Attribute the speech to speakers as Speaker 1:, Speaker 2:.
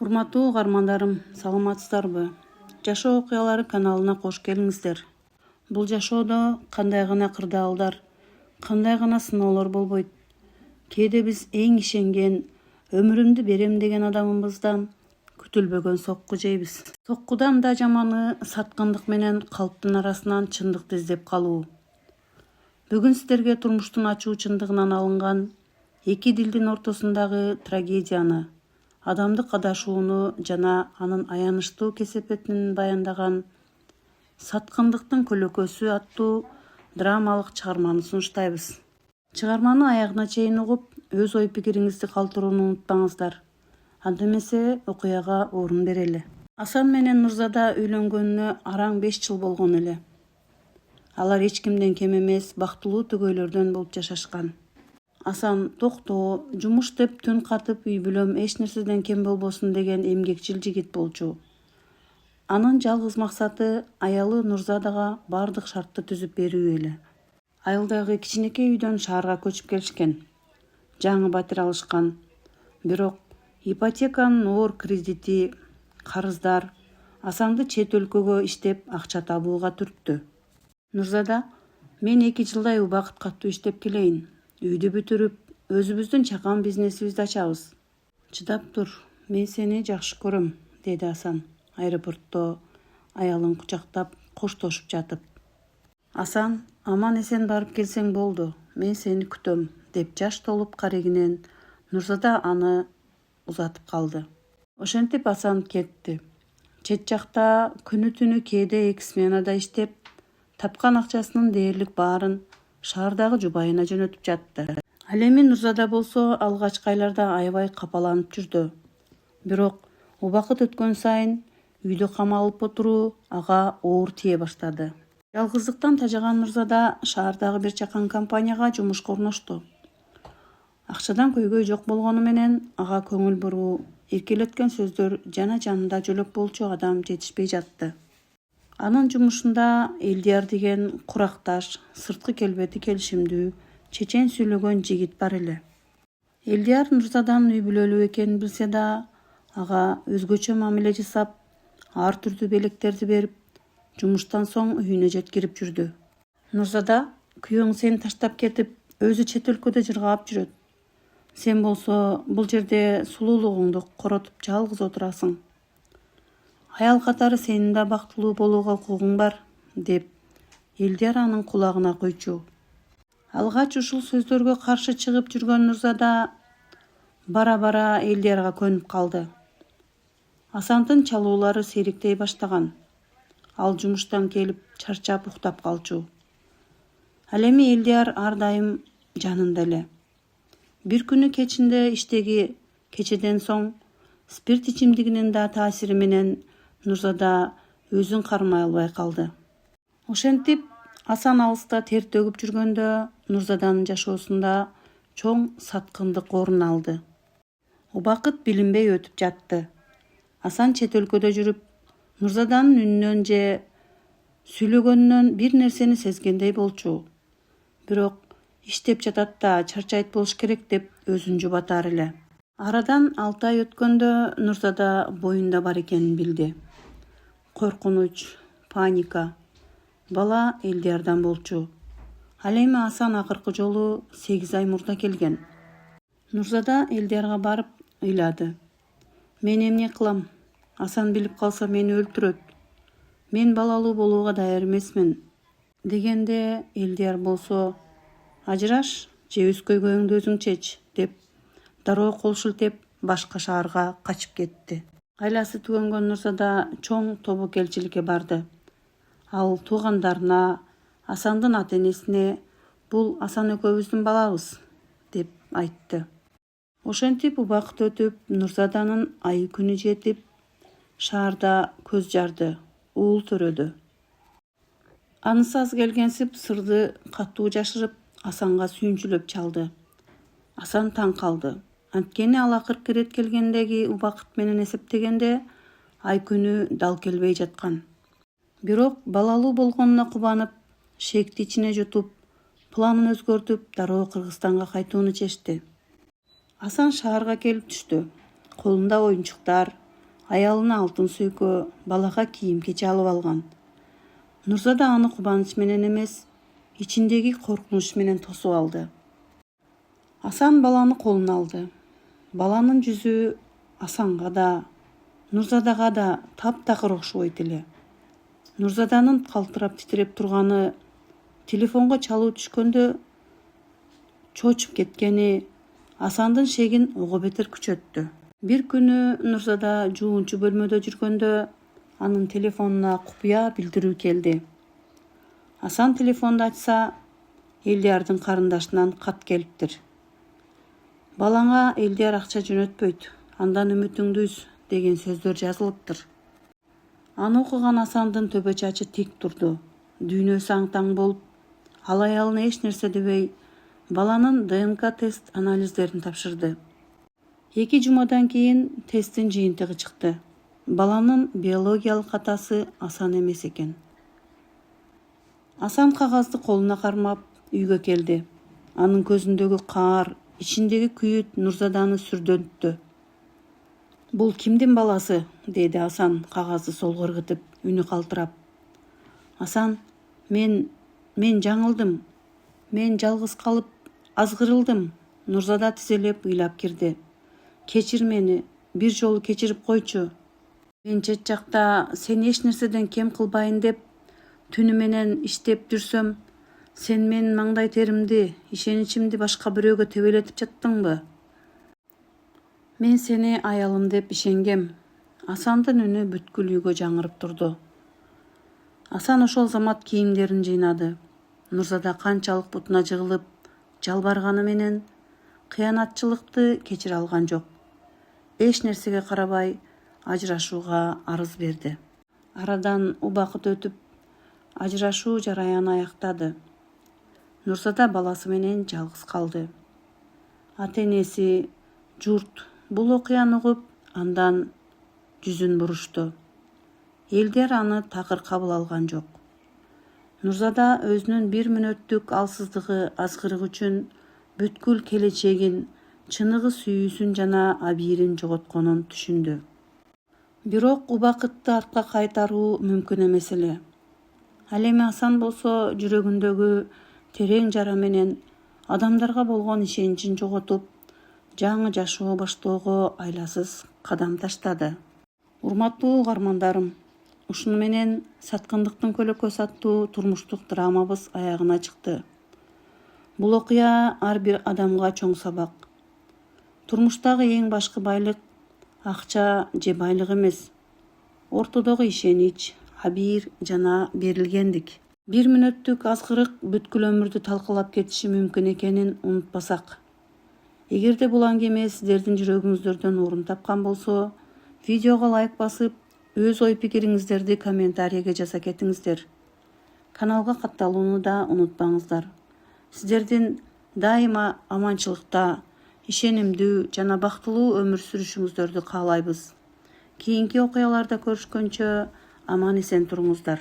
Speaker 1: Урматтуу угармандарым, саламатсыздарбы? Жашоо окуялары каналына кош келиңиздер. Бул жашоодо кандай гана кырдаалдар, кандай гана сыноолор болбойт. Кээде биз эң ишенген, өмүрүмдү берем деген адамыбыздан күтүлбөгөн сокку жейбиз. Соккудан да жаманы саткындык менен калптын арасынан чындыкты издеп калуу. Бүгүн сиздерге турмуштун ачуу чындыгынан алынган эки дилдин ортосундагы трагедияны, адамдык адашууну жана анын аянычтуу кесепетин баяндаган «Саткындыктын көлөкөсү» аттуу драмалык чыгарманы сунуштайбыз. Чыгарманы аягына чейин угуп, өз ой пикириңизди калтырууну унутпаңыздар. Анда эмесе окуяга орун берели. Асан менен Нурзада үйлөнгөнүнө араң 5 жыл болгон эле. Алар эч кимден кем эмес, бактылуу түгөйлөрдөн болуп жашашкан. Асан токтоо, жумуш деп түн катып үй бүлөм эч нерседен кем болбосун деген эмгекчил жигит болчу. Анын жалгыз максаты аялы Нурзадага бардык шартты түзүп берүү эле. Айылдагы кичинекей үйдөн шаарга көчүп келишкен. Жаңы батир алышкан. Бирок ипотеканын оор кредити, карыздар Асанды чет өлкөгө иштеп акча табууга түрттү. Нурзада: «Мен 2 жылдай убакыт каттуу иштеп келейин. Үйдү бүтүрүп, өзүбүздүн чакан бизнесибизди ачабыз. Чыдап тур, мен сени жакшы көрөм», — деди Асан аэропортто аялын кучактап коштошуп жатып. Асан: «Аман эсен барып келсең болду, мен сени күтөм», — деп жаш толуп карегинен Нурзада аны узатып калды. Ошентип Асан кетти. Чет жакта күнү түнү кээде 2 сменада иштеп, тапкан акчасынын дээрлик баарын шаардагы жубайына жөнөтүп жатты. Ал эми Нурзада болсо алгачкы айларда аябай капаланып жүрдү. Бирок убакыт өткөн сайын үйдө камалып отуруу ага оор тие баштады. Жалгыздыктан тажаган Нурзада шаардагы бир чакан компанияга жумушка орношту. Акчадан көйгөй жок болгону менен ага көңүл буруу, эркелеткен сөздөр жана жанында жөлөк болчу адам жетишпей жатты. Анын жумушунда Элдияр деген куракташ, сырткы келбети келишимдүү, чечен сүйлөгөн жигит бар эле. Элдияр Нурзаданын үй бүлөлүү экенин билсе да, ага өзгөчө мамиле жасап, ар түрдүү белектерди берип, жумуштан соң үйүнө жеткирип жүрдү. Нурзада: «Күйөөң сени таштап кетип, өзү чет өлкөдө жыргаап жүрөт. Сен болсо бул жерде сулуулугуңду коротуп жалгыз отурасың. Аял катары сенин да бактылуу болууга укугуң бар», — деп Элдияр анын кулагына койчу. Алгач ушул сөздөргө каршы чыгып жүргөн Нурзада бара-бара Элдиярга көнүп калды. Асандын чалуулары сейриктей баштаган. Ал жумуштан келип чарчап уктап калчу. Ал эми Элдияр ар дайым жанында эле. Бир күнү кечинде иштеги кечеден соң спирт ичимдигинин да таасири менен Нурзада өзүн кармай албай калды. Ошентип Асан алыста тер төгүп жүргөндө Нурзаданын жашоосунда чоң саткындык орун алды. Убакыт билинбей өтүп жатты. Асан чет өлкөдө жүрүп, Нурзаданын үнүнөн же сүйлөгөнүнөн бир нерсени сезгендей болчу. Бирок иштеп жатат да чарчайт болуш керек деп өзүн жубатар эле. Арадан 6 ай өткөндө Нурзада боюнда бар экенин билди. Коркунуч, паника. Бала Элдиярдан болчу. Ал эми Асан акыркы жолу 8 ай мурда келген. Нурзада Элдиярга барып ыйлады. «Мен эмне кылам? Асан билип калса мени өлтүрөт. Мен балалуу болууга даяр эмесмин», дегенде Элдияр болсо: «Ажыраш же өз көйгөйүңдү өзүң чеч», деп дароо кол шилтеп башка шаарга качып кетти. Айласы түгөнгөн Нурзада чоң тобокелчиликке барды. Ал туугандарына, Асандын ата-энесине «Бул Асан экөөбүздүн балабыз», деп айтты. Ошентип убакыт өтүп, Нурзаданын айы күнү жетип, шаарда көз жарды, уул төрөдү. Анысы аз келгенсип сырды катуу жашырып, Асанга сүйүнчүлөп чалды. Асан таң калды. Анткени ал акыркы ирет келгендеги убакыт менен эсептегенде ай күнү дал келбей жаткан. Бирок балалуу болгонуна кубанып, шекти ичине жутуп, планын өзгөртүп, дароо Кыргызстанга кайтууну чечти. Асан шаарга келип түштү. Колунда оюнчуктар, Аялына алтын сүйкө, балага кийим-кечи алып алган. Нурзада аны кубаныч менен эмес, ичиндеги коркунуч менен тосуп алды. Асан баланы колуна алды. Баланын жүзү Асанга да, Нурзадага да таптакыр окшобойт эле. Нурзаданын калтырап титиреп турганы, телефонго чалуу түшкөндө чочуп кеткени Асандын шегин ого бетер күчөттү. Бир күнү Нурзада жуунчу бөлмөдө жүргөндө анын телефонуна купуя билдирүү келди. Асан телефонду ачса, Элдиярдын карындашынан кат келиптир. Балаңа Элдияр акча жөнөтпөйт, андан үмүтүңдү үз деген сөздөр жазылыптыр. Аны окуган Асандын төбө чачы тик турду. Дүйнөсү аң-таң болуп, ал аялына эч нерсе дебей, баланын ДНК тест анализдерин тапшырды. 2 жумадан кийин тесттин жыйынтыгы чыкты. Баланын биологиялык атасы Асан эмес экен. Асан кагазды колуна кармап үйгө келди. Анын көзүндөгү каар, ичиндеги күйүт Нурзаданы сүрдөнттү. Бул кимдин баласы? Деди Асан кагазды солго ыргытып, үнү калтырап. Асан, мен жаңылдым. Мен жалгыз калып азгырылдым. Нурзада тизелеп ыйлап кирди. Кечир мени, бир жолу кечирип койчу. Мен чет жакта сен эч нерседен кем кылбайын деп түнү менен иштеп жүрсөм, сен менин маңдай теримди, ишеничимди башка бирөөгө тебелетип жаттыңбы? Мен сени аялым деп ишенгем. Асандын үнү бүткүл үйгө жаңырып турду. Асан ошол замат кийимдерин жыйнады. Нурзада канчалык бутуна жыгылып, жалбарганы менен кыянатчылыкты кечире алган жок. Эч нерсеге карабай ажырашууга арыз берди. Арадан убакыт өтүп, ажырашуу жараяны аяктады. Нурзада баласы менен жалгыз калды. Ата-энеси, журт бул окуяны угуп, андан жүзүн бурушту. Элдер аны такыр кабыл алган жок. Нурзада өзүнүн 1 мүнөттүк алсыздыгы, азгырыгы үчүн бүткүл келечегин, чыныгы сүйүүсүн жана абийирин жоготконун түшүндү. Бирок убакытты артка кайтаруу мүмкүн эмес эле. Ал эми Асан болсо жүрөгүндөгү терең жара менен адамдарга болгон ишеничин жоготуп, жаңы жашоо баштоого айласыз кадам таштады. Урматтуу угармандарым, ушуну менен Саткындыктын көлөкөсү аттуу турмуштук драмабыз аягына чыкты. Бул окуя ар бир адамга чоң сабак. Турмуштагы эң башкы байлык акча же байлык эмес, ортодогу ишенич, абийир жана берилгендик. 1 мүнөттүк азгырык бүткүл өмүрдү талкалап кетиши мүмкүн экенин унутпасак. Эгерде бул аңгеме сиздердин жүрөгүңүздөрдөн орун тапкан болсо, видеого лайк басып, өз ой пикириңиздерди комментарийге жаза кетиңиздер. Каналга катталууну да унутпаңыздар. Сиздердин дайыма аманчылыкта, ишенимдүү жана бактылуу өмүр сүрүшүңүздөрдү каалайбыз. Кийинки окуяларда көрүшкөнчө аман эсен туруңуздар.